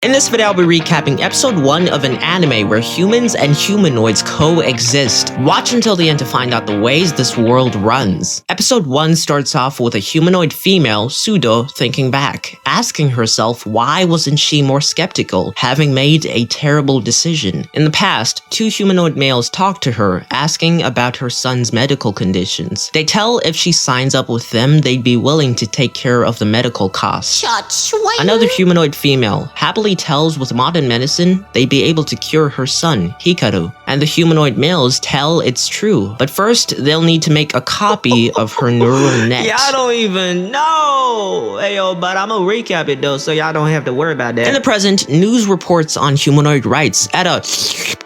In this video, I'll be recapping episode 1 of an anime where humans and humanoids coexist. Watch until the end to find out the ways this world runs. Episode 1 starts off with a humanoid female, Pseudo, thinking back, asking herself why wasn't she more skeptical, having made a terrible decision. In the past, 2 humanoid males talk to her, asking about her son's medical conditions. They tell if she signs up with them, they'd be willing to take care of the medical costs. Another humanoid female happily tells with modern medicine they'd be able to cure her son, Hikaru, and the humanoid males tell it's true, but first they'll need to make a copy of her neural net. Y'all don't even know! Ayo, but I'm gonna recap it though, so y'all don't have to worry about that. In the present, news reports on humanoid rights. At a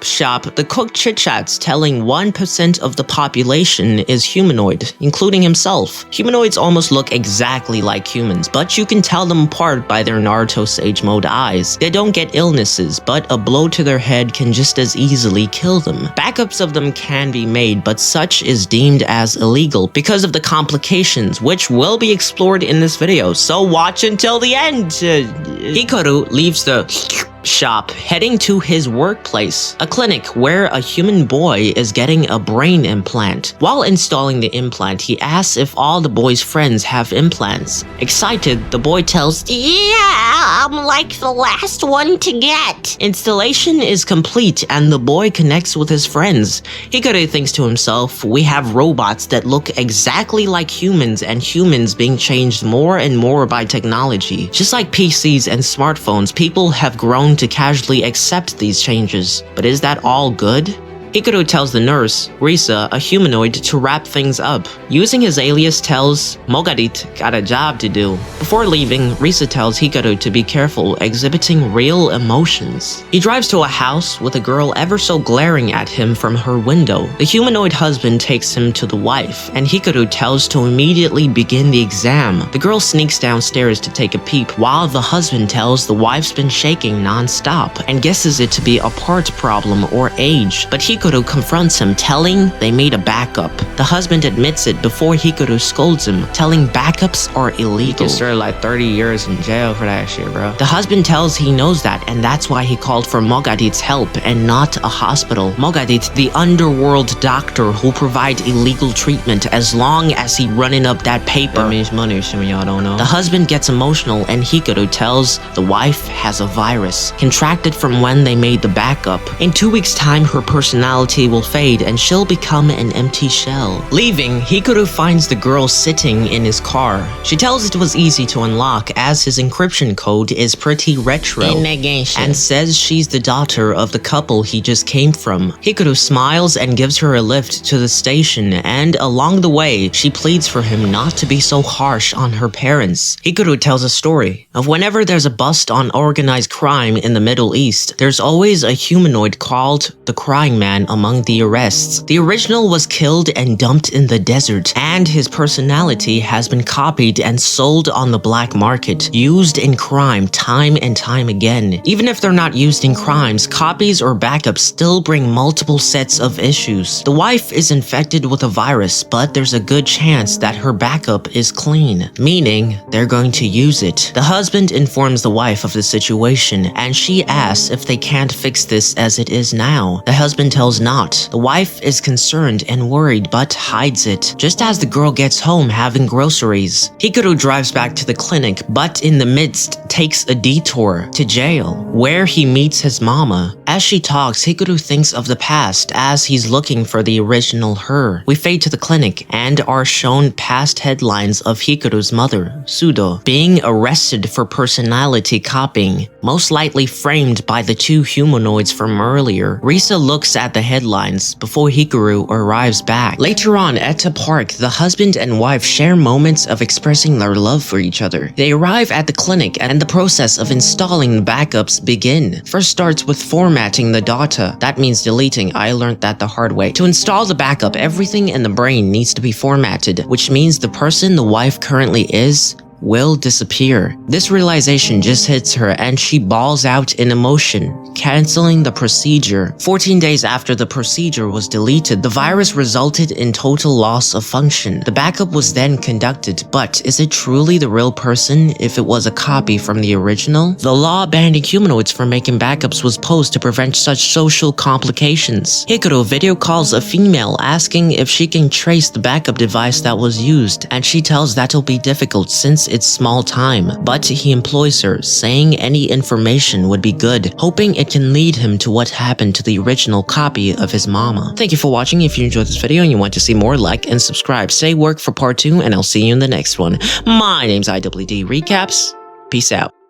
shop, the cook chit-chats telling 1% of the population is humanoid, including himself. Humanoids almost look exactly like humans, but you can tell them apart by their Naruto Sage Mode eyes. They don't get illnesses, but a blow to their head can just as easily kill them. Backups of them can be made, but such is deemed as illegal because of the complications, which will be explored in this video, so watch until the end. Hikaru leaves the shop, heading to his workplace, a clinic where a human boy is getting a brain implant. While installing the implant, he asks if all the boy's friends have implants. Excited, the boy tells, "Yeah, I'm like the last one to get." Installation is complete and the boy connects with his friends. Hikaru thinks to himself, we have robots that look exactly like humans and humans being changed more and more by technology. Just like PCs and smartphones, people have grown to casually accept these changes. But is that all good? Hikaru tells the nurse, Risa, a humanoid, to wrap things up. Using his alias tells Mogadit got a job to do. Before leaving, Risa tells Hikaru to be careful, exhibiting real emotions. He drives to a house with a girl ever so glaring at him from her window. The humanoid husband takes him to the wife, and Hikaru tells to immediately begin the exam. The girl sneaks downstairs to take a peep, while the husband tells the wife's been shaking non-stop, and guesses it to be a part problem or age, but Hikaru confronts him, telling they made a backup. The husband admits it before Hikaru scolds him, telling backups are illegal. You can serve like 30 years in jail for that shit, bro. The husband tells he knows that, and that's why he called for Mogadit's help and not a hospital. Mogadit, the underworld doctor who provides illegal treatment as long as he running up that paper. That means money, some of y'all don't know. The husband gets emotional and Hikaru tells the wife has a virus, contracted from when they made the backup. In 2 weeks' time, her personality will fade and she'll become an empty shell. Leaving, Hikaru finds the girl sitting in his car. She tells it was easy to unlock as his encryption code is pretty retro, and says she's the daughter of the couple he just came from. Hikaru smiles and gives her a lift to the station, and along the way, she pleads for him not to be so harsh on her parents. Hikaru tells a story of whenever there's a bust on organized crime in the Middle East, there's always a humanoid called the Crying Man among the arrests. The original was killed and dumped in the desert, and his personality has been copied and sold on the black market, used in crime time and time again. Even if they're not used in crimes, copies or backups still bring multiple sets of issues. The wife is infected with a virus, but there's a good chance that her backup is clean, meaning they're going to use it. The husband informs the wife of the situation, and she asks if they can't fix this as it is now. The husband tells not. The wife is concerned and worried but hides it, just as the girl gets home having groceries. Hikaru drives back to the clinic, but in the midst takes a detour to jail, where he meets his mama. As she talks, Hikaru thinks of the past as he's looking for the original her. We fade to the clinic and are shown past headlines of Hikaru's mother, Pseudo, being arrested for personality copying, most likely framed by the 2 humanoids from earlier. Risa looks at the headlines before Hikaru arrives back. Later on at a park, the husband and wife share moments of expressing their love for each other. They arrive at the clinic and the process of installing the backups begin. First starts with formatting the data. That means deleting. I learned that the hard way. To install the backup, everything in the brain needs to be formatted, which means the person the wife currently is will disappear. This realization just hits her and she bawls out in emotion, canceling the procedure. 14 days after the procedure was deleted, the virus resulted in total loss of function. The backup was then conducted, but is it truly the real person if it was a copy from the original? The law banning humanoids from making backups was posed to prevent such social complications. Hikaru video calls a female asking if she can trace the backup device that was used, and she tells that'll be difficult since it's small time, but he employs her, saying any information would be good, hoping it can lead him to what happened to the original copy of his mama. Thank you for watching. If you enjoyed this video and you want to see more, like and subscribe. Stay work for part 2 and I'll see you in the next one. My name's IWD Recaps. Peace out.